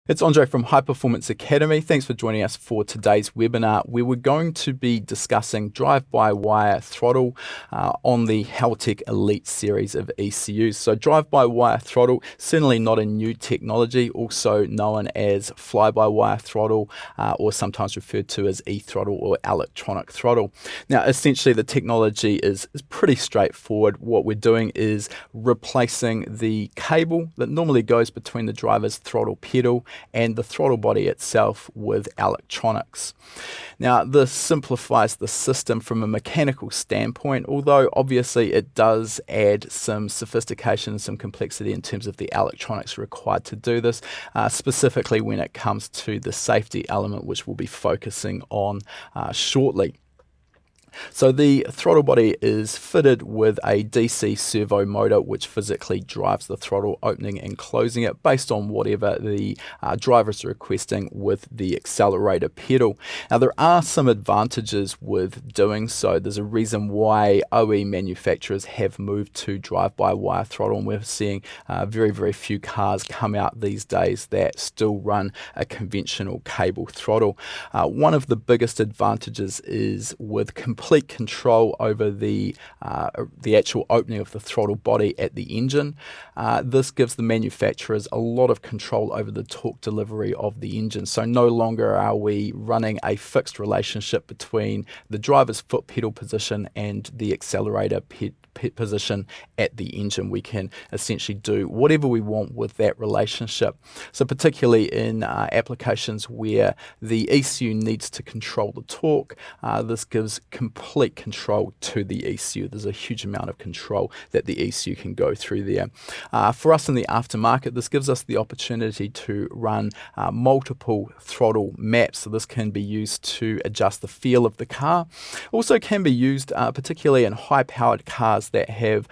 It's Andre from High Performance Academy. Thanks for joining us for today's webinar, where we're going to be discussing drive-by-wire throttle on the Haltech Elite series of ECUs. So drive-by-wire throttle, certainly not a new technology, also known as fly-by-wire throttle, or sometimes referred to as e-throttle or electronic throttle. Now, essentially the technology is pretty straightforward. What we're doing is replacing the cable that normally goes between the driver's throttle pedal and the throttle body itself with electronics. Now, this simplifies the system from a mechanical standpoint, although obviously it does add some sophistication and some complexity in terms of the electronics required to do this, specifically when it comes to the safety element, which we'll be focusing on shortly. So the throttle body is fitted with a DC servo motor which physically drives the throttle opening and closing it based on whatever the driver is requesting with the accelerator pedal. Now, there are some advantages with doing so. There's a reason why OE manufacturers have moved to drive-by-wire throttle, and we're seeing very, very few cars come out these days that still run a conventional cable throttle. One of the biggest advantages is with complete control over the actual opening of the throttle body at the engine. This gives the manufacturers a lot of control over the torque delivery of the engine. So no longer are we running a fixed relationship between the driver's foot pedal position and the accelerator position at the engine. We can essentially do whatever we want with that relationship. So particularly in applications where the ECU needs to control the torque, this gives complete control to the ECU. There's a huge amount of control that the ECU can go through there. For us in the aftermarket, this gives us the opportunity to run multiple throttle maps. So this can be used to adjust the feel of the car. Also can be used particularly in high-powered cars that have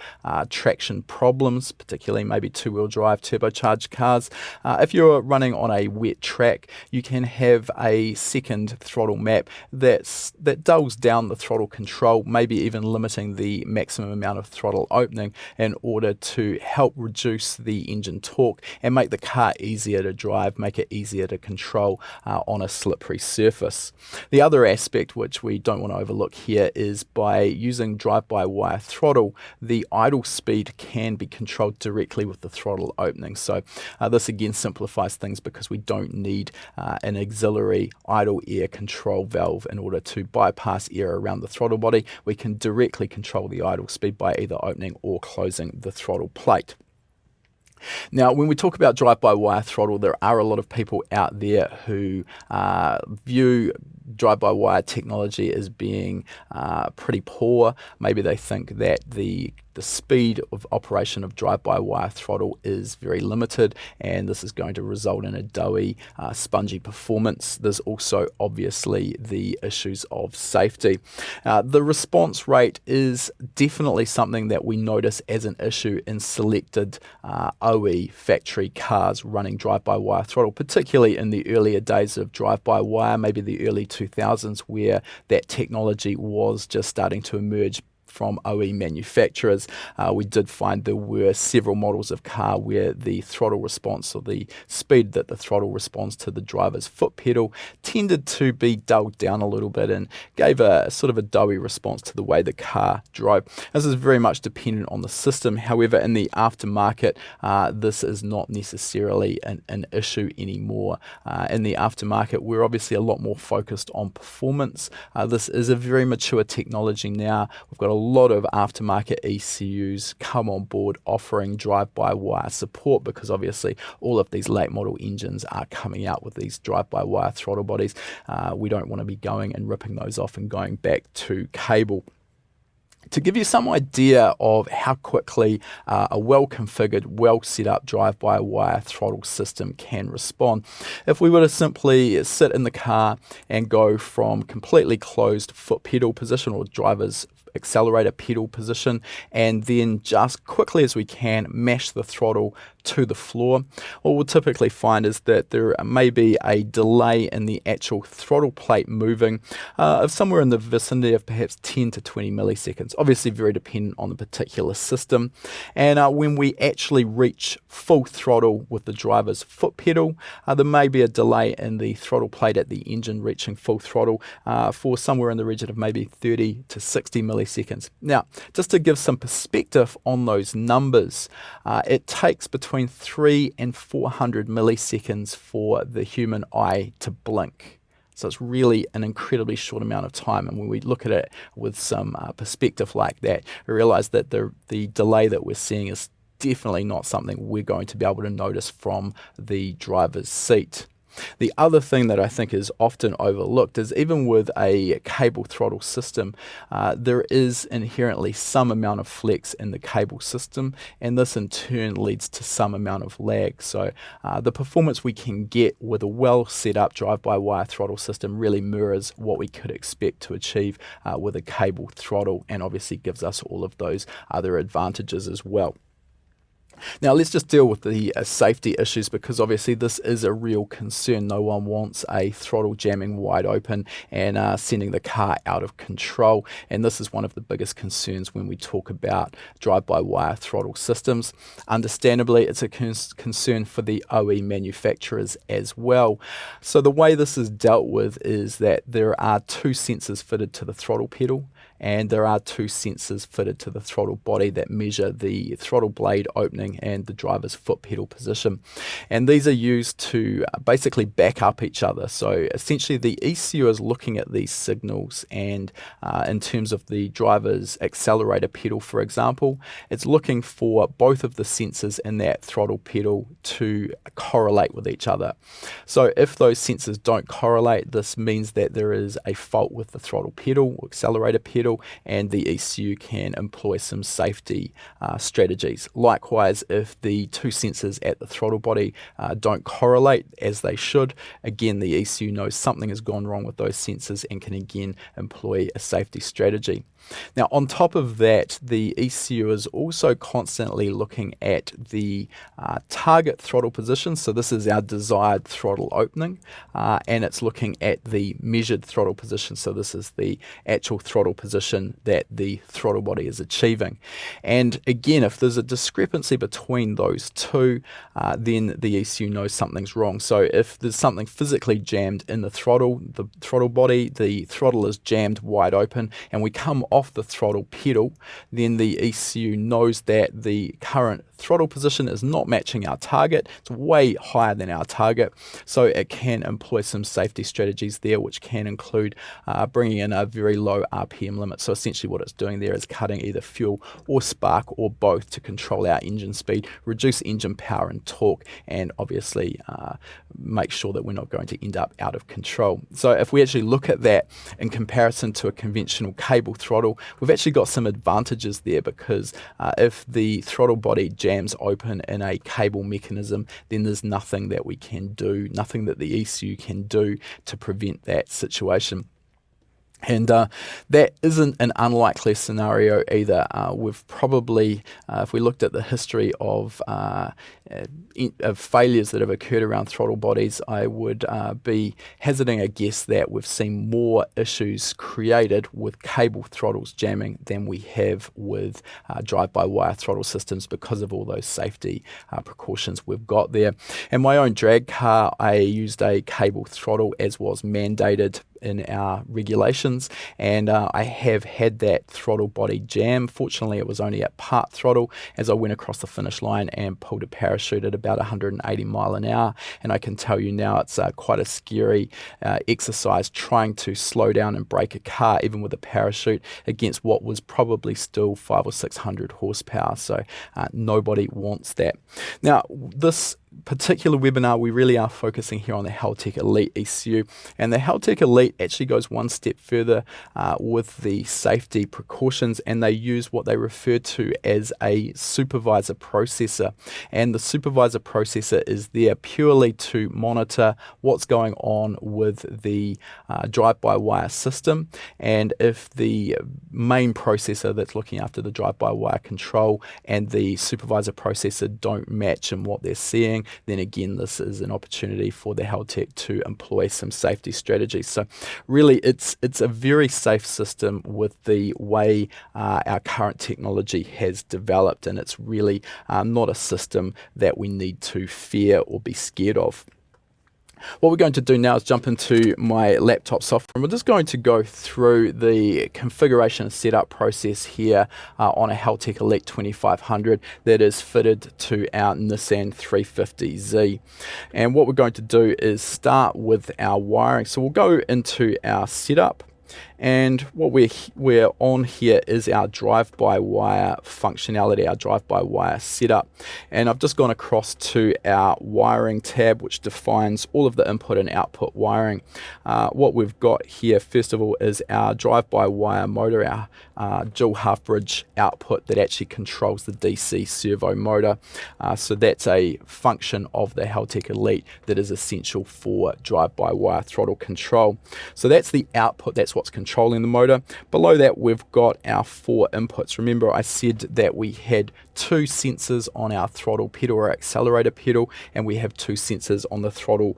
traction problems, particularly maybe two-wheel drive turbocharged cars. If you're running on a wet track, you can have a second throttle map that dulls down the throttle control, maybe even limiting the maximum amount of throttle opening in order to help reduce the engine torque and make the car easier to drive, make it easier to control on a slippery surface. The other aspect which we don't want to overlook here is by using drive-by-wire throttle, the idle speed can be controlled directly with the throttle opening. So this again simplifies things because we don't need an auxiliary idle air control valve in order to bypass air around the throttle body. We can directly control the idle speed by either opening or closing the throttle plate. Now, when we talk about drive-by-wire throttle, there are a lot of people out there who view drive-by-wire technology as being pretty poor. Maybe they think that the speed of operation of drive-by-wire throttle is very limited, and this is going to result in a doughy, spongy performance. There's also obviously the issues of safety. The response rate is definitely something that we notice as an issue in selected OE factory cars running drive-by-wire throttle, particularly in the earlier days of drive-by-wire, maybe the early 2000s, where that technology was just starting to emerge from OE manufacturers. We did find there were several models of car where the throttle response, or the speed that the throttle responds to the driver's foot pedal, tended to be dulled down a little bit and gave a sort of a doughy response to the way the car drove. This is very much dependent on the system. However, in the aftermarket, this is not necessarily an issue anymore. In the aftermarket, we're obviously a lot more focused on performance. This is a very mature technology now. We've got a lot of aftermarket ECUs come on board offering drive-by-wire support, because obviously all of these late model engines are coming out with these drive-by-wire throttle bodies. We don't want to be going and ripping those off and going back to cable. To give you some idea of how quickly a well-configured, well-set-up drive-by-wire throttle system can respond, if we were to simply sit in the car and go from completely closed foot pedal position, or driver's accelerator pedal position, and then just quickly as we can mash the throttle to the floor, what we'll typically find is that there may be a delay in the actual throttle plate moving of somewhere in the vicinity of perhaps 10 to 20 milliseconds, obviously very dependent on the particular system. And when we actually reach full throttle with the driver's foot pedal, there may be a delay in the throttle plate at the engine reaching full throttle for somewhere in the region of maybe 30 to 60 milliseconds. Now, just to give some perspective on those numbers, it takes between 300 and 400 milliseconds for the human eye to blink. So it's really an incredibly short amount of time. And when we look at it with some perspective like that, we realize that the delay that we're seeing is definitely not something we're going to be able to notice from the driver's seat. The other thing that I think is often overlooked is even with a cable throttle system, there is inherently some amount of flex in the cable system, and this in turn leads to some amount of lag. So the performance we can get with a well set up drive-by-wire throttle system really mirrors what we could expect to achieve with a cable throttle, and obviously gives us all of those other advantages as well. Now let's just deal with the safety issues, because obviously this is a real concern. No one wants a throttle jamming wide open and sending the car out of control, and this is one of the biggest concerns when we talk about drive-by-wire throttle systems. Understandably, it's a concern for the OE manufacturers as well. So the way this is dealt with is that there are two sensors fitted to the throttle pedal, and there are two sensors fitted to the throttle body that measure the throttle blade opening and the driver's foot pedal position. And these are used to basically back up each other. So essentially the ECU is looking at these signals, and in terms of the driver's accelerator pedal, for example, it's looking for both of the sensors in that throttle pedal to correlate with each other. So if those sensors don't correlate, this means that there is a fault with the throttle pedal or accelerator pedal, and the ECU can employ some safety strategies. Likewise, if the two sensors at the throttle body don't correlate as they should, again the ECU knows something has gone wrong with those sensors and can again employ a safety strategy. Now on top of that, the ECU is also constantly looking at the target throttle position. So this is our desired throttle opening, and it's looking at the measured throttle position. So this is the actual throttle position that the throttle body is achieving. And again, if there's a discrepancy between those two, then the ECU knows something's wrong. So if there's something physically jammed in the throttle body, the throttle is jammed wide open, and we come off the throttle pedal, then the ECU knows that the current throttle position is not matching our target. It's way higher than our target, so it can employ some safety strategies there, which can include bringing in a very low RPM limit. So essentially what it's doing there is cutting either fuel or spark or both to control our engine speed, reduce engine power and torque, and obviously make sure that we're not going to end up out of control. So if we actually look at that in comparison to a conventional cable throttle, we've actually got some advantages there, because if the throttle body jams open in a cable mechanism, then there's nothing that we can do, nothing that the ECU can do to prevent that situation. And that isn't an unlikely scenario either. We've probably, if we looked at the history of failures that have occurred around throttle bodies, I would be hazarding a guess that we've seen more issues created with cable throttles jamming than we have with drive-by-wire throttle systems, because of all those safety precautions we've got there. In my own drag car, I used a cable throttle as was mandated in our regulations, and I have had that throttle body jam. Fortunately, it was only at part throttle as I went across the finish line and pulled a parachute at about 180 mile an hour, and I can tell you now it's quite a scary exercise trying to slow down and brake a car even with a parachute against what was probably still 500 or 600 horsepower. So nobody wants that. Now this particular webinar, we really are focusing here on the Haltech Elite ECU, and the Haltech Elite actually goes one step further with the safety precautions, and they use what they refer to as a supervisor processor. And the supervisor processor is there purely to monitor what's going on with the drive-by-wire system, and if the main processor that's looking after the drive-by-wire control and the supervisor processor don't match in what they're seeing, then again this is an opportunity for the Haltech to employ some safety strategies. So really it's a very safe system with the way our current technology has developed, and it's really not a system that we need to fear or be scared of. What we're going to do now is jump into my laptop software, and we're just going to go through the configuration and setup process here on a Haltech Elite 2500 that is fitted to our Nissan 350Z. And what we're going to do is start with our wiring. So we'll go into our setup, and what we're on here is our drive-by-wire functionality, our drive-by-wire setup. And I've just gone across to our wiring tab, which defines all of the input and output wiring. What we've got here, first of all, is our drive-by-wire motor, our dual half-bridge output that actually controls the DC servo motor. So that's a function of the Haltech Elite that is essential for drive-by-wire throttle control. So that's the output, that's what's controlling the motor. Below that, we've got our 4 inputs. Remember, I said that we had 2 sensors on our throttle pedal or accelerator pedal, and we have 2 sensors on the throttle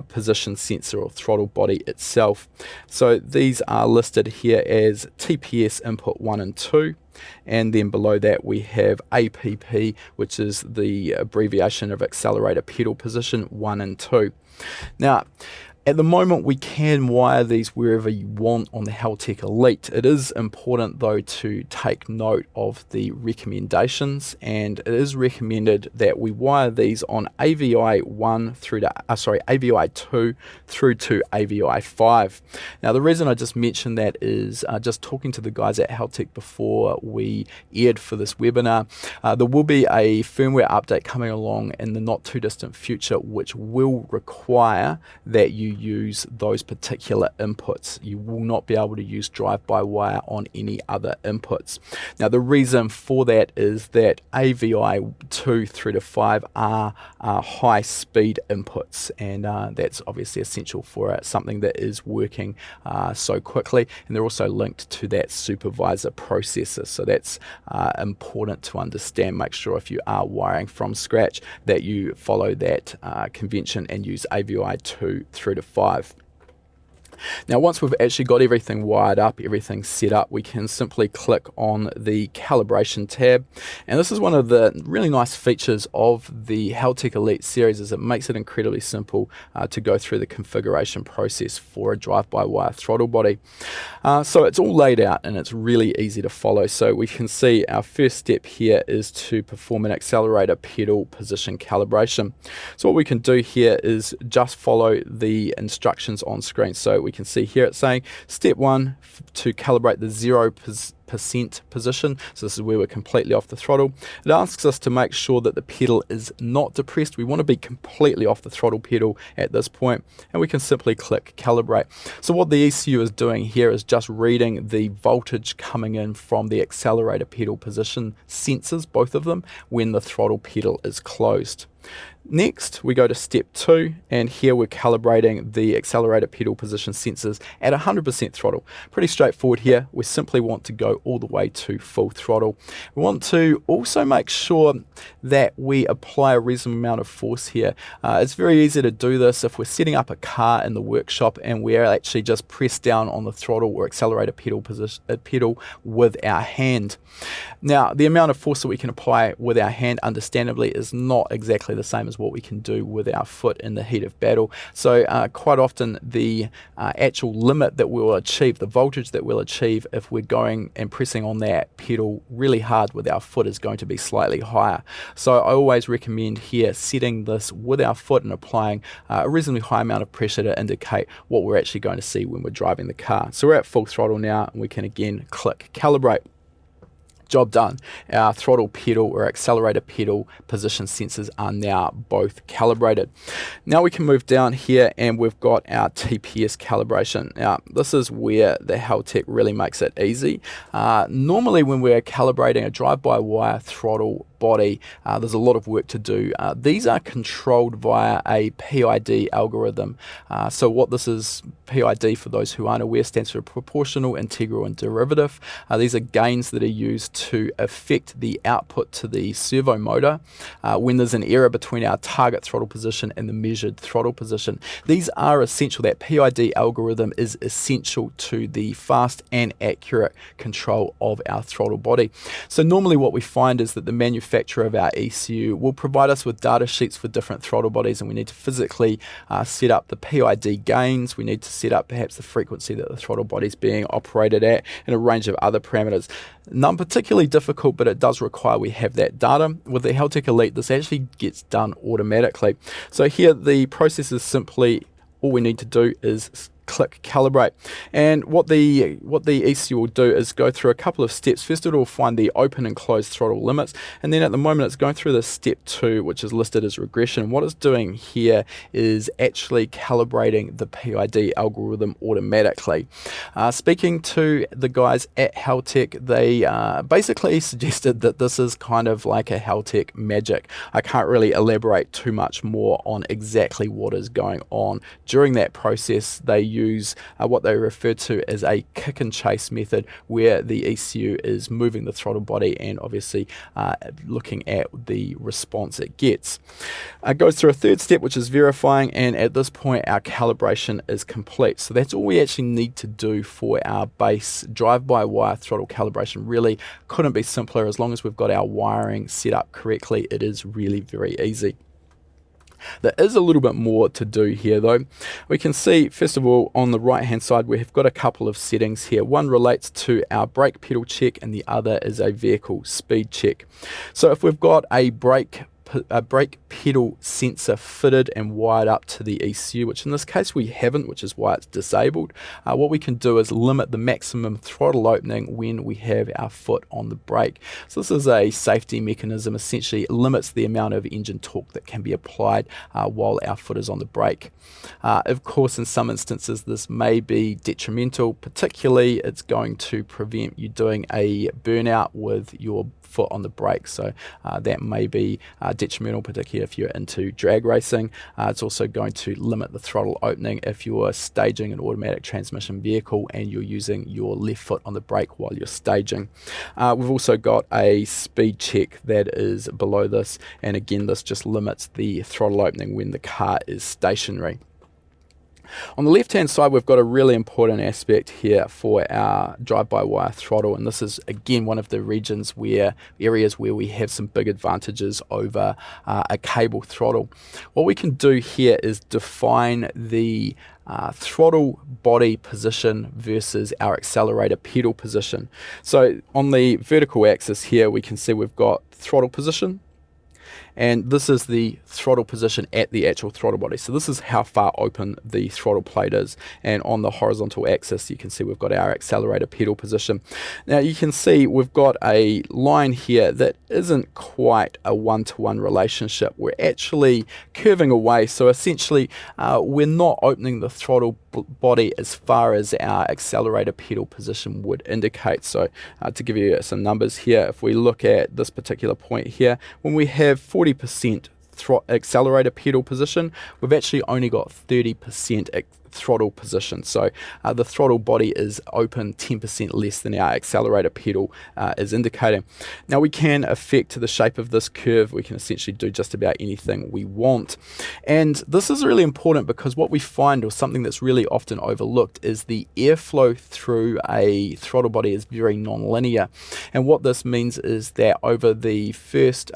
position sensor or throttle body itself. So these are listed here as TPS input 1 and 2. And then below that we have APP, which is the abbreviation of accelerator pedal position 1 and 2. Now, at the moment, we can wire these wherever you want on the Haltech Elite. It is important, though, to take note of the recommendations, and it is recommended that we wire these on AVI 1 through to AVI 2 through to AVI 5. Now, the reason I just mentioned that is just talking to the guys at Haltech before we aired for this webinar. There will be a firmware update coming along in the not too distant future, which will require that you use those particular inputs. You will not be able to use drive-by-wire on any other inputs. Now, the reason for that is that AVI 2 through to 5 are high-speed inputs, and that's obviously essential for something that is working so quickly, and they're also linked to that supervisor processor. So that's important to understand. Make sure if you are wiring from scratch that you follow that convention and use AVI 2 through to 5. Now, once we've actually got everything wired up, everything set up, we can simply click on the calibration tab. And this is one of the really nice features of the Haltech Elite series, is it makes it incredibly simple to go through the configuration process for a drive-by-wire throttle body. So it's all laid out and it's really easy to follow. So we can see our first step here is to perform an accelerator pedal position calibration. So what we can do here is just follow the instructions on screen. So we can see here it's saying step 1 to calibrate the 0% position. So this is where we're completely off the throttle. It asks us to make sure that the pedal is not depressed. We want to be completely off the throttle pedal at this point, and we can simply click calibrate. So what the ECU is doing here is just reading the voltage coming in from the accelerator pedal position sensors, both of them, when the throttle pedal is closed. Next, we go to step 2, and here we're calibrating the accelerator pedal position sensors at 100% throttle. Pretty straightforward here. We simply want to go all the way to full throttle. We want to also make sure that we apply a reasonable amount of force here. It's very easy to do this if we're setting up a car in the workshop and we're actually just press down on the throttle or accelerator pedal with our hand. Now, the amount of force that we can apply with our hand, understandably, is not exactly the same as what we can do with our foot in the heat of battle. So quite often the actual limit that we'll achieve, the voltage that we'll achieve if we're going and pressing on that pedal really hard with our foot, is going to be slightly higher. So I always recommend here setting this with our foot and applying a reasonably high amount of pressure to indicate what we're actually going to see when we're driving the car. So we're at full throttle now, and we can again click calibrate. Job done. Our throttle pedal or accelerator pedal position sensors are now both calibrated. Now we can move down here and we've got our TPS calibration. Now this is where the Haltech really makes it easy. Normally when we're calibrating a drive-by-wire throttle body, there's a lot of work to do. These are controlled via a PID algorithm. So what this is, PID for those who aren't aware, stands for proportional, integral and derivative. These are gains that are used to affect the output to the servo motor when there's an error between our target throttle position and the measured throttle position. These are essential. That PID algorithm is essential to the fast and accurate control of our throttle body. So normally what we find is that the manufacturer of our ECU will provide us with data sheets for different throttle bodies, and we need to physically set up the PID gains. We need to set up perhaps the frequency that the throttle body is being operated at and a range of other parameters. None particularly difficult, but it does require we have that data. With the Haltech Elite, this actually gets done automatically. So here the process is simply, all we need to do is click calibrate, and what the ECU will do is go through a couple of steps. First it will find the open and closed throttle limits, and then at the moment it's going through the step 2, which is listed as regression. What it's doing here is actually calibrating the PID algorithm automatically. Speaking to the guys at Haltech, they basically suggested that this is kind of like a Haltech magic. I can't really elaborate too much more on exactly what is going on. During that process they use what they refer to as a kick and chase method, where the ECU is moving the throttle body and obviously looking at the response it gets. It goes through a third step, which is verifying, and at this point our calibration is complete. So that's all we actually need to do for our base drive-by-wire throttle calibration. Really couldn't be simpler. As long as we've got our wiring set up correctly, it is really very easy. There is a little bit more to do here though. We can see first of all on the right hand side we have got a couple of settings here. One relates to our brake pedal check and the other is a vehicle speed check. So if we've got a brake pedal sensor fitted and wired up to the ECU, which in this case we haven't, which is why it's disabled, what we can do is limit the maximum throttle opening when we have our foot on the brake. So this is a safety mechanism. Essentially it limits the amount of engine torque that can be applied while our foot is on the brake. Of course in some instances this may be detrimental, particularly it's going to prevent you doing a burnout with your foot on the brake, so that may be detrimental, particularly if you're into drag racing. It's also going to limit the throttle opening if you're staging an automatic transmission vehicle and you're using your left foot on the brake while you're staging. We've also got a speed check that is below this, and again this just limits the throttle opening when the car is stationary. On the left hand side we've got a really important aspect here for our drive-by-wire throttle, and this is again one of the areas where we have some big advantages over a cable throttle. What we can do here is define the throttle body position versus our accelerator pedal position. So on the vertical axis here we can see we've got throttle position, and this is the throttle position at the actual throttle body. So this is how far open the throttle plate is, and on the horizontal axis you can see we've got our accelerator pedal position. Now you can see we've got a line here that isn't quite a one-to-one relationship. We're actually curving away, so essentially we're not opening the throttle body as far as our accelerator pedal position would indicate. So to give you some numbers here, if we look at this particular point here, when we have 40% accelerator pedal position, we've actually only got 30% throttle position. So the throttle body is open 10% less than our accelerator pedal is indicating. Now we can affect the shape of this curve. We can essentially do just about anything we want. And this is really important because what we find, or something that's really often overlooked, is the airflow through a throttle body is very non-linear. And what this means is that over the first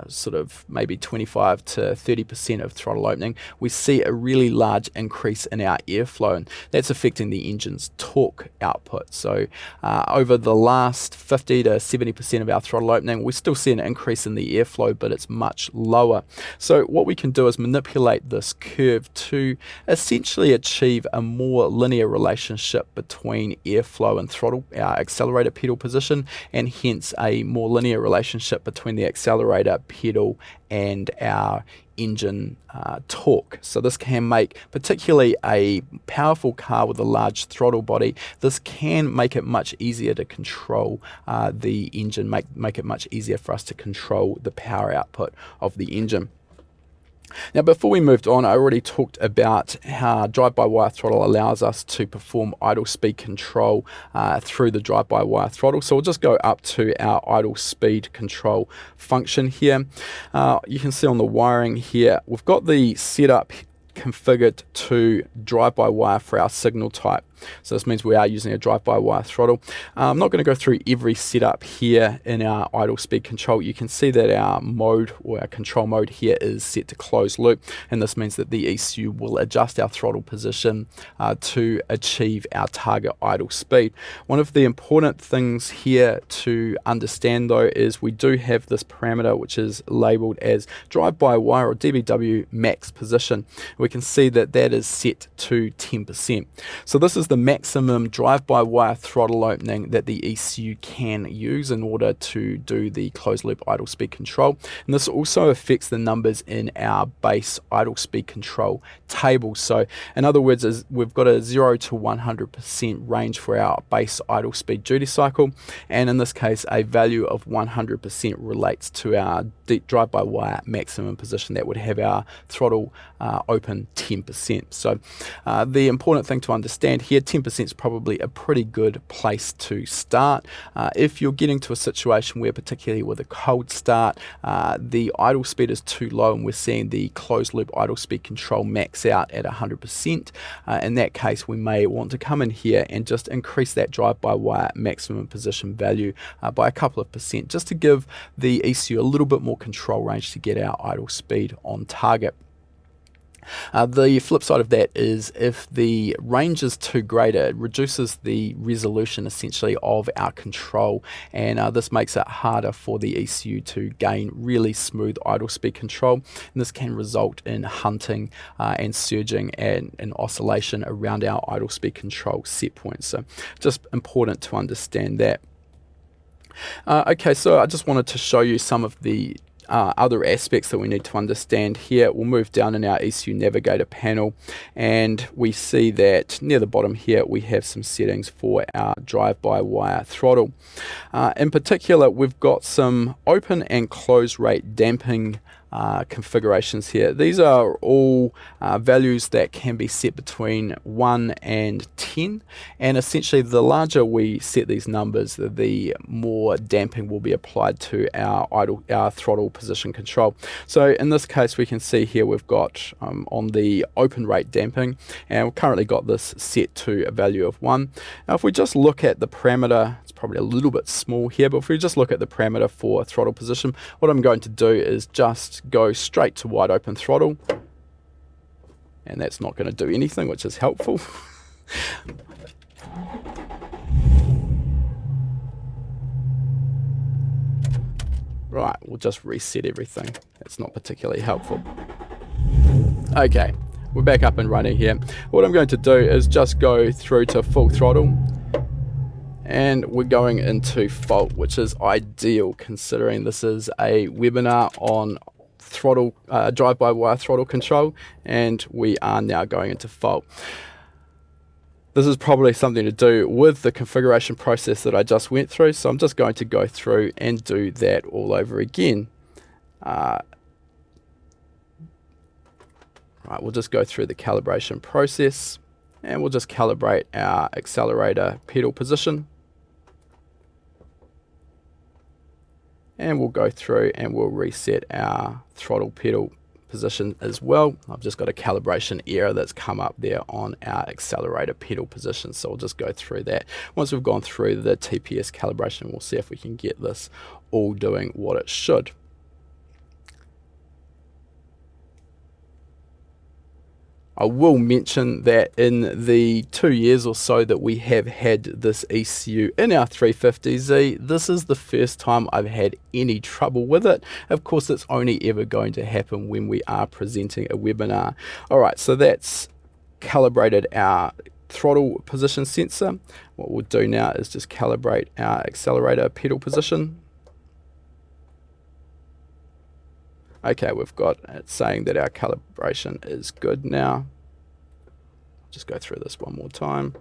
sort of maybe 25 to 30% of throttle opening, we see a really large increase in our airflow, and that's affecting the engine's torque output. So over the last 50 to 70% of our throttle opening, we still see an increase in the airflow, but it's much lower. So what we can do is manipulate this curve to essentially achieve a more linear relationship between airflow and throttle, our accelerator pedal position, and hence a more linear relationship between the accelerator pedal and our engine torque. So this can make, particularly a powerful car with a large throttle body, this can make it much easier to control the engine, make it much easier for us to control the power output of the engine. Now, before we moved on, I already talked about how drive-by-wire throttle allows us to perform idle speed control through the drive-by-wire throttle. So we'll just go up to our idle speed control function here. You can see on the wiring here, we've got the setup configured to drive-by-wire for our signal type. So this means we are using a drive-by-wire throttle. I'm not going to go through every setup here in our idle speed control. You can see that our mode, or our control mode here, is set to closed loop, and this means that the ECU will adjust our throttle position to achieve our target idle speed. One of the important things here to understand though is we do have this parameter which is labeled as drive-by-wire or DBW max position. We can see that that is set to 10%. So this is the maximum drive-by-wire throttle opening that the ECU can use in order to do the closed loop idle speed control. And this also affects the numbers in our base idle speed control table. So in other words, we've got a 0 to 100% range for our base idle speed duty cycle, and in this case a value of 100% relates to our drive-by-wire maximum position that would have our throttle open 10%. So the important thing to understand here, 10% is probably a pretty good place to start. If you're getting to a situation where, particularly with a cold start, the idle speed is too low and we're seeing the closed loop idle speed control max out at 100%, in that case we may want to come in here and just increase that drive-by-wire maximum position value by a couple of percent, just to give the ECU a little bit more control range to get our idle speed on target. The flip side of that is if the range is too great, it reduces the resolution essentially of our control, and this makes it harder for the ECU to gain really smooth idle speed control, and this can result in hunting and surging and oscillation around our idle speed control set point. So just important to understand that. Okay, so I just wanted to show you some of the other aspects that we need to understand here. We'll move down in our ECU Navigator panel, and we see that near the bottom here we have some settings for our drive-by-wire throttle. In particular, we've got some open and close rate damping configurations here. These are all values that can be set between 1 and 10, and essentially the larger we set these numbers, the more damping will be applied to our throttle position control. So in this case we can see here we've got on the open rate damping, and we've currently got this set to a value of 1. Now if we just look at the parameter, it's probably a little bit small here, but if we just look at the parameter for throttle position, what I'm going to do is just go straight to wide open throttle, and that's not going to do anything, which is helpful. Right, we'll just reset everything. That's not particularly helpful. Okay, we're back up and running here. What I'm going to do is just go through to full throttle, and we're going into fault, which is ideal considering this is a webinar on throttle drive-by-wire throttle control, and we are now going into fault. This is probably something to do with the configuration process that I just went through, so I'm just going to go through and do that all over again. Right, we'll just go through the calibration process, and we'll just calibrate our accelerator pedal position. And we'll go through and we'll reset our throttle pedal position as well. I've just got a calibration error that's come up there on our accelerator pedal position, so we'll just go through that. Once we've gone through the TPS calibration, we'll see if we can get this all doing what it should. I will mention that in the 2 years or so that we have had this ECU in our 350Z, this is the first time I've had any trouble with it. Of course, it's only ever going to happen when we are presenting a webinar. Alright, so that's calibrated our throttle position sensor. What we'll do now is just calibrate our accelerator pedal position. Okay, we've got it saying that our calibration is good now. Just go through this one more time.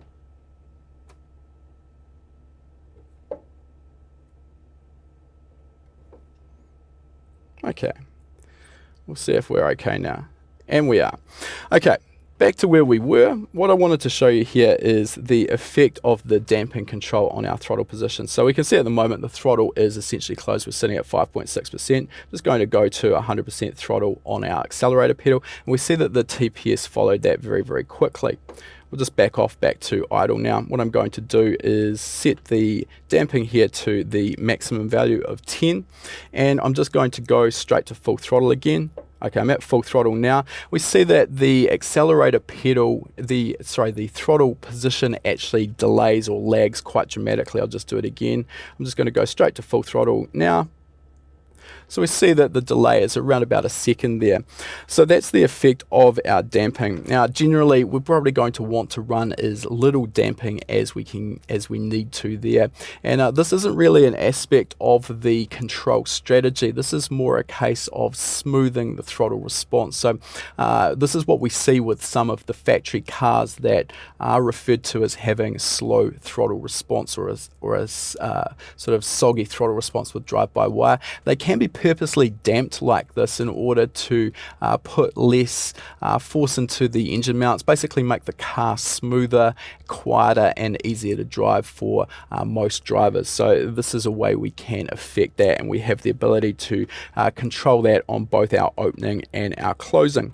Okay, we'll see if we're okay now. And we are. Okay. Back to where we were, what I wanted to show you here is the effect of the damping control on our throttle position. So we can see at the moment the throttle is essentially closed. We're sitting at 5.6%. Just going to go to 100% throttle on our accelerator pedal. And we see that the TPS followed that very, very quickly. We'll just back to idle now. What I'm going to do is set the damping here to the maximum value of 10. And I'm just going to go straight to full throttle again. Okay, I'm at full throttle now. We see that the accelerator pedal, the throttle position actually delays or lags quite dramatically. I'll just do it again. I'm just going to go straight to full throttle now. So we see that the delay is around about a second there. So that's the effect of our damping. Now, generally, we're probably going to want to run as little damping as we need to there. And this isn't really an aspect of the control strategy. This is more a case of smoothing the throttle response. So this is what we see with some of the factory cars that are referred to as having slow throttle response or a sort of soggy throttle response with drive-by-wire. They can be purposely damped like this in order to put less force into the engine mounts, basically make the car smoother, quieter and easier to drive for most drivers. So this is a way we can affect that, and we have the ability to control that on both our opening and our closing.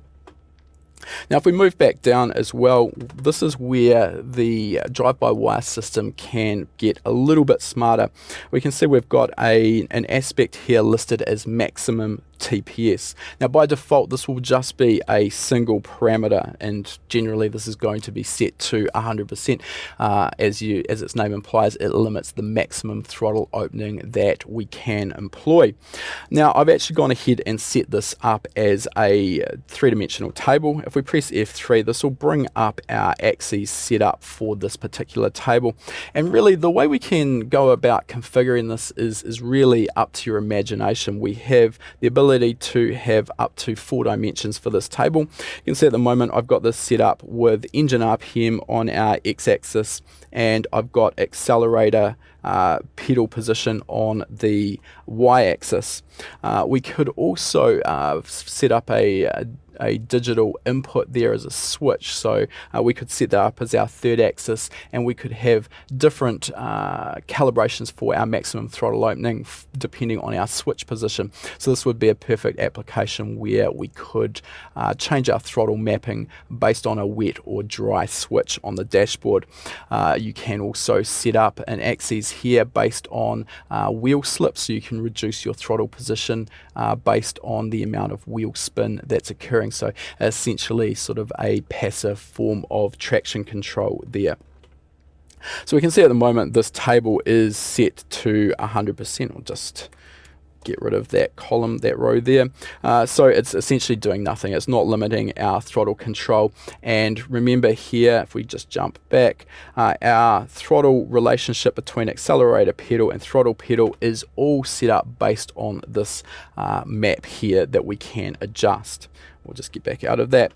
Now, if we move back down as well, this is where the drive-by-wire system can get a little bit smarter. We can see we've got an aspect here listed as maximum TPS. Now, by default, this will just be a single parameter, and generally this is going to be set to 100%. As its name implies, it limits the maximum throttle opening that we can employ. Now, I've actually gone ahead and set this up as a three-dimensional table. If we press F3, this will bring up our axes set up for this particular table. And really, the way we can go about configuring this is really up to your imagination. We have the ability to have up to 4 dimensions for this table. You can see at the moment I've got this set up with engine RPM on our x-axis, and I've got accelerator pedal position on the y-axis. We could also set up a digital input there as a switch, so we could set that up as our third axis, and we could have different calibrations for our maximum throttle opening depending on our switch position. So this would be a perfect application where we could change our throttle mapping based on a wet or dry switch on the dashboard. You can also set up an axis here based on wheel slip, so you can reduce your throttle position based on the amount of wheel spin that's occurring. So essentially sort of a passive form of traction control there. So we can see at the moment this table is set to 100%. I'll just get rid of that column, that row there. So it's essentially doing nothing. It's not limiting our throttle control. And remember here, if we just jump back, our throttle relationship between accelerator pedal and throttle pedal is all set up based on this map here that we can adjust. We'll just get back out of that.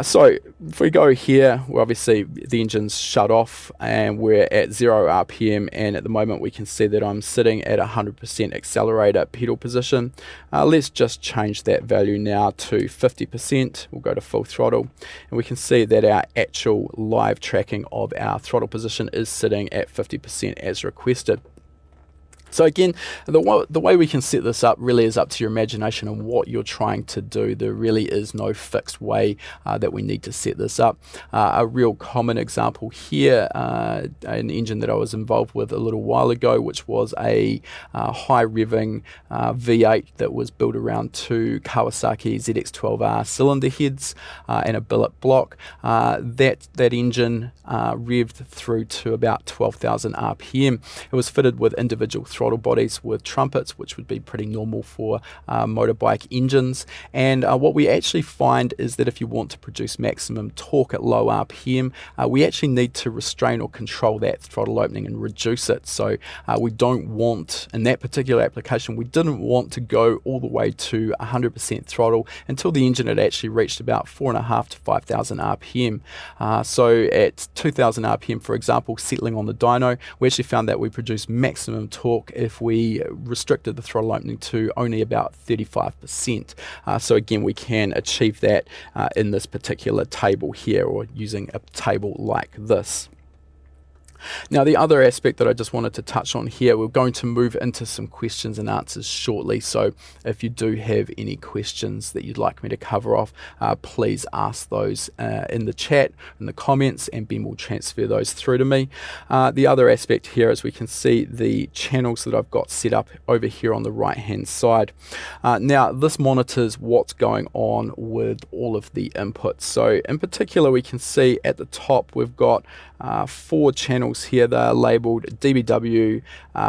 So if we go here, well, obviously the engine's shut off and we're at 0 RPM, and at the moment we can see that I'm sitting at 100% accelerator pedal position. Let's just change that value now to 50%. We'll go to full throttle, and we can see that our actual live tracking of our throttle position is sitting at 50% as requested. So again, the way we can set this up really is up to your imagination and what you're trying to do. There really is no fixed way that we need to set this up. A real common example here, an engine that I was involved with a little while ago, which was a high revving V8 that was built around two Kawasaki ZX12R cylinder heads and a billet block. That engine revved through to about 12,000 RPM. It was fitted with individual throttle bodies with trumpets, which would be pretty normal for motorbike engines. And what we actually find is that if you want to produce maximum torque at low RPM, we actually need to restrain or control that throttle opening and reduce it. So we don't want, in that particular application, we didn't want to go all the way to 100% throttle until the engine had actually reached about 4,500 to 5,000 RPM. So at 2,000 RPM, for example, settling on the dyno, we actually found that we produced maximum torque if we restricted the throttle opening to only about 35%. So again, we can achieve that in this particular table here, or using a table like this. Now, the other aspect that I just wanted to touch on here, we're going to move into some questions and answers shortly. So if you do have any questions that you'd like me to cover off, please ask those in the chat, in the comments, and Ben will transfer those through to me. The other aspect here is we can see the channels that I've got set up over here on the right hand side. Now, this monitors what's going on with all of the inputs. So in particular, we can see at the top we've got 4 channels here. They're labeled DBW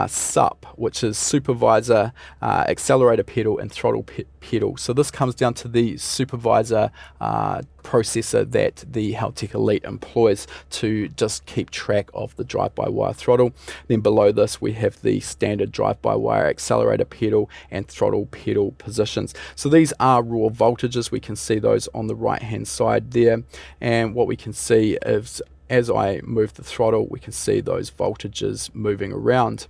SUP, which is supervisor, accelerator pedal, and throttle pedal. So this comes down to the supervisor processor that the Haltech Elite employs to just keep track of the drive-by-wire throttle. Then below this we have the standard drive-by-wire accelerator pedal and throttle pedal positions. So these are raw voltages. We can see those on the right hand side there, and what we can see is as I move the throttle, we can see those voltages moving around.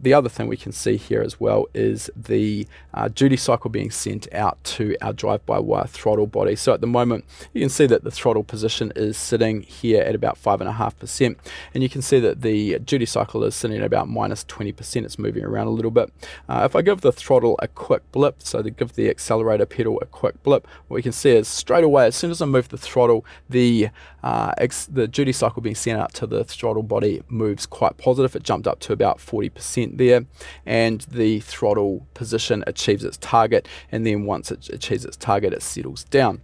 The other thing we can see here as well is the duty cycle being sent out to our drive-by-wire throttle body. So at the moment, you can see that the throttle position is sitting here at about 5.5%, and you can see that the duty cycle is sitting at about minus 20%. It's moving around a little bit. If I give the throttle a quick blip, so to give the accelerator pedal a quick blip, what we can see is straight away, as soon as I move the throttle, the duty cycle being sent out to the throttle body moves quite positive. It jumped up to about 40% there, and the throttle position achieves its target, and then once it achieves its target, it settles down.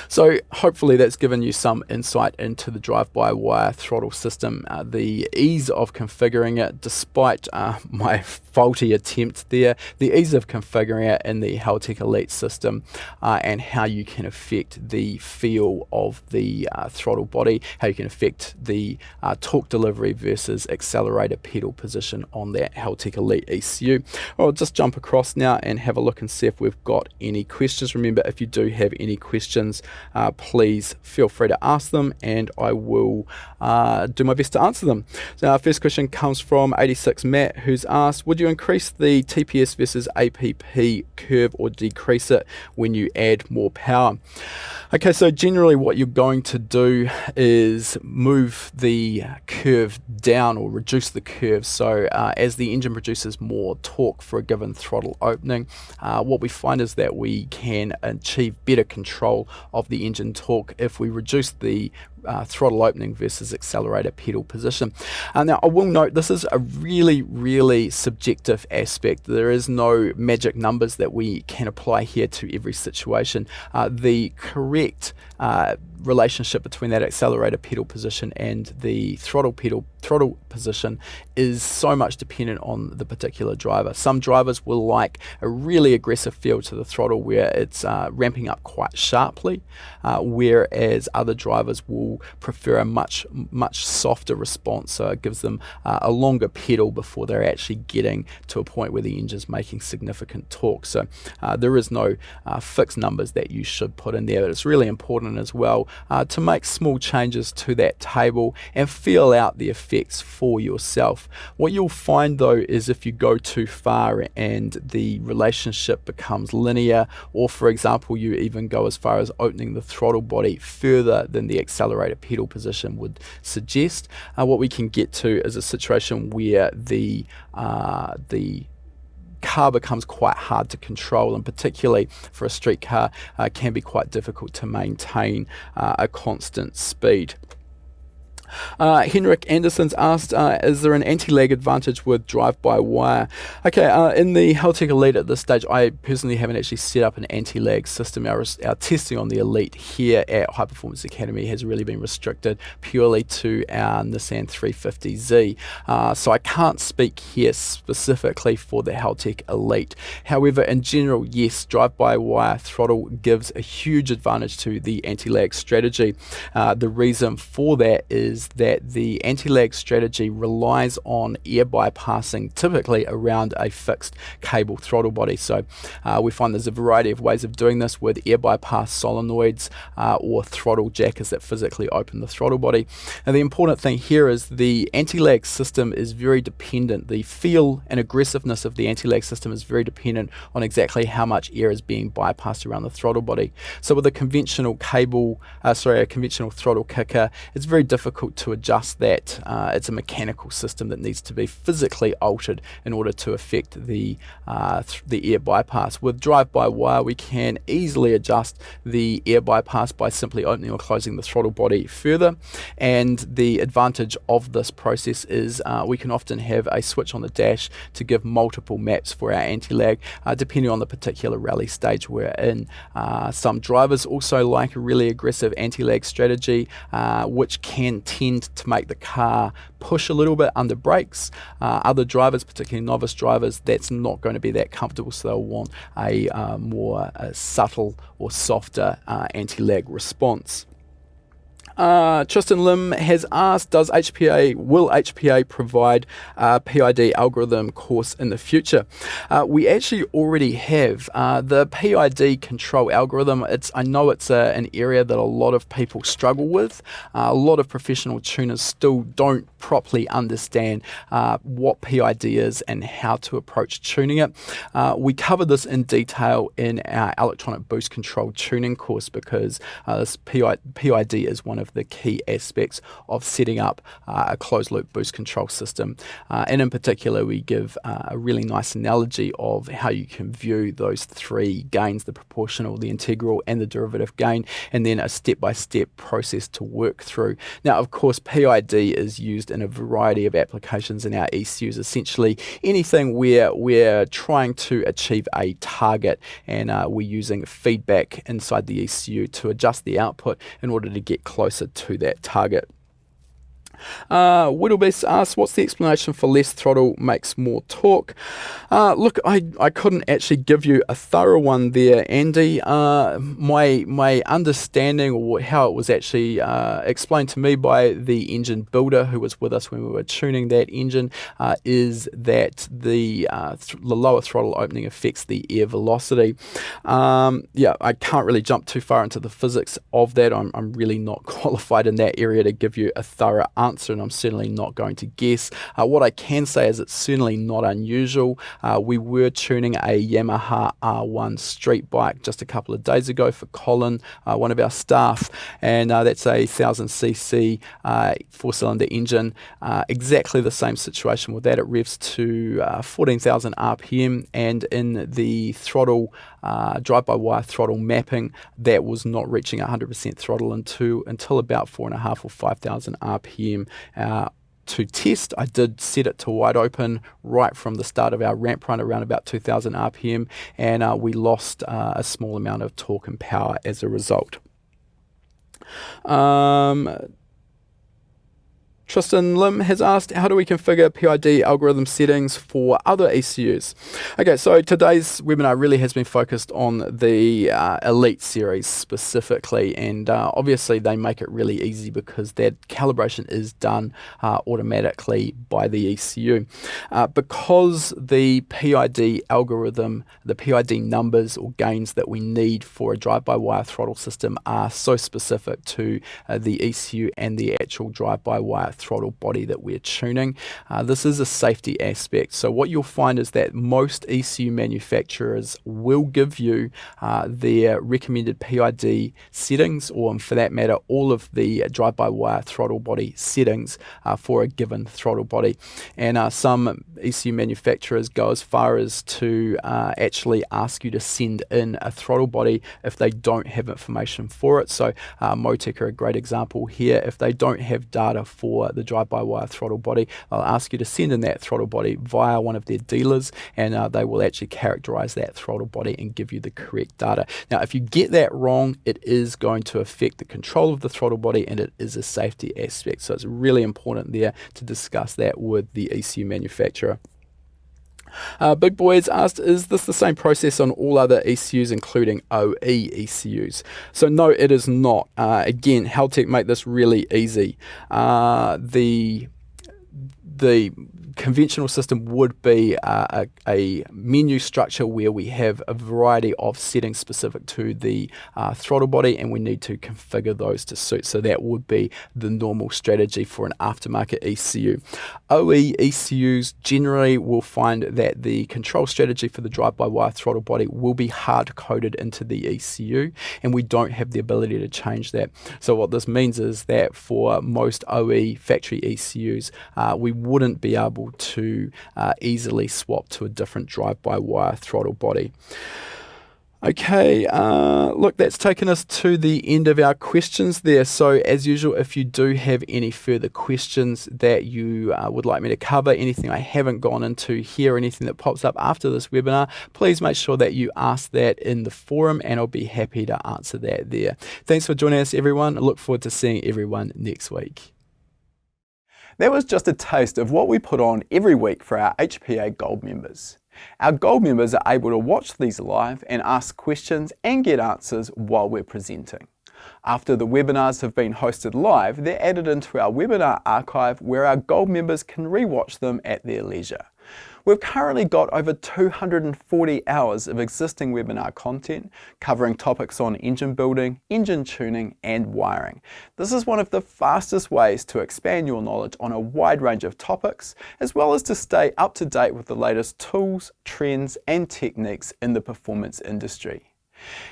So hopefully that's given you some insight into the drive-by-wire throttle system, the ease of configuring it, despite my faulty attempt there, the ease of configuring it in the Haltech Elite system, and how you can affect the feel of the throttle body, how you can affect the torque delivery versus accelerator pedal position on that Haltech Elite ECU. I'll just jump across now and have a look and see if we've got any questions. Remember, if you do have any questions, please feel free to ask them, and I will do my best to answer them. So our first question comes from 86 Matt, who's asked, would you increase the TPS versus APP curve or decrease it when you add more power? Okay, so generally what you're going to do is move the curve down or reduce the curve. So as the engine produces more torque for a given throttle opening, what we find is that we can achieve better control of the engine torque if we reduce the throttle opening versus accelerator pedal position. Now I will note this is a really subjective aspect. There is no magic numbers that we can apply here to every situation. The correct relationship between that accelerator pedal position and the throttle position is so much dependent on the particular driver. Some drivers will like a really aggressive feel to the throttle where it's ramping up quite sharply, whereas other drivers will prefer a much softer response, so it gives them a longer pedal before they're actually getting to a point where the engine's making significant torque. So there is no fixed numbers that you should put in there, but it's really important as well to make small changes to that table and feel out the effects for yourself. What you'll find though is if you go too far and the relationship becomes linear, or for example you even go as far as opening the throttle body further than the accelerator accelerator pedal position would suggest. What we can get to is a situation where the car becomes quite hard to control, and particularly for a street car can be quite difficult to maintain a constant speed. Henrik Anderson's asked, is there an anti-lag advantage with drive-by-wire? Okay, in the Haltech Elite at this stage, I personally haven't actually set up an anti-lag system. Our testing on the Elite here at High Performance Academy has really been restricted purely to our Nissan 350Z. So I can't speak here specifically for the Haltech Elite. However, in general, yes, drive-by-wire throttle gives a huge advantage to the anti-lag strategy. The reason for that is that the anti-lag strategy relies on air bypassing, typically around a fixed cable throttle body. So we find there's a variety of ways of doing this with air bypass solenoids or throttle jackers that physically open the throttle body. And the important thing here is the anti-lag system is very dependent. The feel and aggressiveness of the anti-lag system is very dependent on exactly how much air is being bypassed around the throttle body. So with a conventional a conventional throttle kicker, it's very difficult to adjust that. It's a mechanical system that needs to be physically altered in order to affect the air bypass. With drive-by-wire, we can easily adjust the air bypass by simply opening or closing the throttle body further. And the advantage of this process is we can often have a switch on the dash to give multiple maps for our anti-lag, depending on the particular rally stage we're in. Some drivers also like a really aggressive anti-lag strategy, which can tend to make the car push a little bit under brakes. Other drivers, particularly novice drivers, that's not going to be that comfortable, so they'll want a more subtle or softer anti-lag response. Tristan Lim has asked, will HPA provide a PID algorithm course in the future? We actually already have the PID control algorithm. I know it's an area that a lot of people struggle with. A lot of professional tuners still don't properly understand what PID is and how to approach tuning it. We covered this in detail in our electronic boost control tuning course, because this PID is one of the key aspects of setting up a closed loop boost control system. And in particular, we give a really nice analogy of how you can view those three gains: the proportional, the integral, and the derivative gain, and then a step-by-step process to work through. Now, of course, PID is used in a variety of applications in our ECUs. Essentially, anything where we're trying to achieve a target and we're using feedback inside the ECU to adjust the output in order to get closer to that target. Whittlebest asks, what's the explanation for less throttle makes more torque? Look, I couldn't actually give you a thorough one there, Andy. My understanding, or how it was actually explained to me by the engine builder who was with us when we were tuning that engine, is that the lower throttle opening affects the air velocity. I can't really jump too far into the physics of that. I'm really not qualified in that area to give you a thorough answer, and I'm certainly not going to guess. What I can say is it's certainly not unusual. We were tuning a Yamaha R1 street bike just a couple of days ago for Colin, one of our staff, and that's a 1000cc four-cylinder engine. Exactly the same situation with that. It revs to 14,000 RPM, and in the throttle, drive-by-wire throttle mapping, that was not reaching 100% throttle until about 4,500 or 5,000 RPM. To test, I did set it to wide open right from the start of our ramp run around about 2,000 RPM, and we lost a small amount of torque and power as a result. Tristan Lim has asked, how do we configure PID algorithm settings for other ECUs? Okay, so today's webinar really has been focused on the Elite series specifically, and obviously they make it really easy because that calibration is done automatically by the ECU. Because the PID algorithm, the PID numbers or gains that we need for a drive-by-wire throttle system are so specific to the ECU and the actual drive-by-wire throttle body that we're tuning. This is a safety aspect. So what you'll find is that most ECU manufacturers will give you their recommended PID settings, or for that matter, all of the drive-by-wire throttle body settings for a given throttle body. And some ECU manufacturers go as far as to actually ask you to send in a throttle body if they don't have information for it. So Motec are a great example here. If they don't have data for the drive-by-wire throttle body, they'll ask you to send in that throttle body via one of their dealers, and they will actually characterize that throttle body and give you the correct data. Now, if you get that wrong, it is going to affect the control of the throttle body, and it is a safety aspect. So it's really important there to discuss that with the ECU manufacturer. Big Boys asked, is this the same process on all other ECUs, including OE ECUs? So no, it is not. Again, Haltech make this really easy. The conventional system would be a menu structure where we have a variety of settings specific to the throttle body, and we need to configure those to suit. So that would be the normal strategy for an aftermarket ECU. OE ECUs generally will find that the control strategy for the drive-by-wire throttle body will be hard-coded into the ECU, and we don't have the ability to change that. So what this means is that for most OE factory ECUs, we wouldn't be able to easily swap to a different drive-by-wire throttle body. Okay, look, that's taken us to the end of our questions there. So as usual, if you do have any further questions that you would like me to cover, anything I haven't gone into here, anything that pops up after this webinar, please make sure that you ask that in the forum, and I'll be happy to answer that there. Thanks for joining us, everyone. I look forward to seeing everyone next week. That was just a taste of what we put on every week for our HPA Gold members. Our Gold members are able to watch these live and ask questions and get answers while we're presenting. After the webinars have been hosted live, they're added into our webinar archive where our Gold members can re-watch them at their leisure. We've currently got over 240 hours of existing webinar content covering topics on engine building, engine tuning and wiring. This is one of the fastest ways to expand your knowledge on a wide range of topics, as well as to stay up to date with the latest tools, trends and techniques in the performance industry.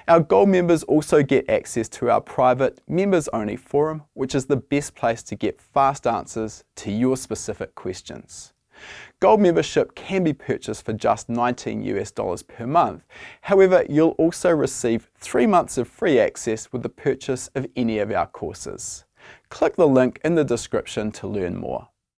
Our Gold members also get access to our private members-only forum, which is the best place to get fast answers to your specific questions. Gold membership can be purchased for just $19 per month. However, you'll also receive 3 months of free access with the purchase of any of our courses. Click the link in the description to learn more.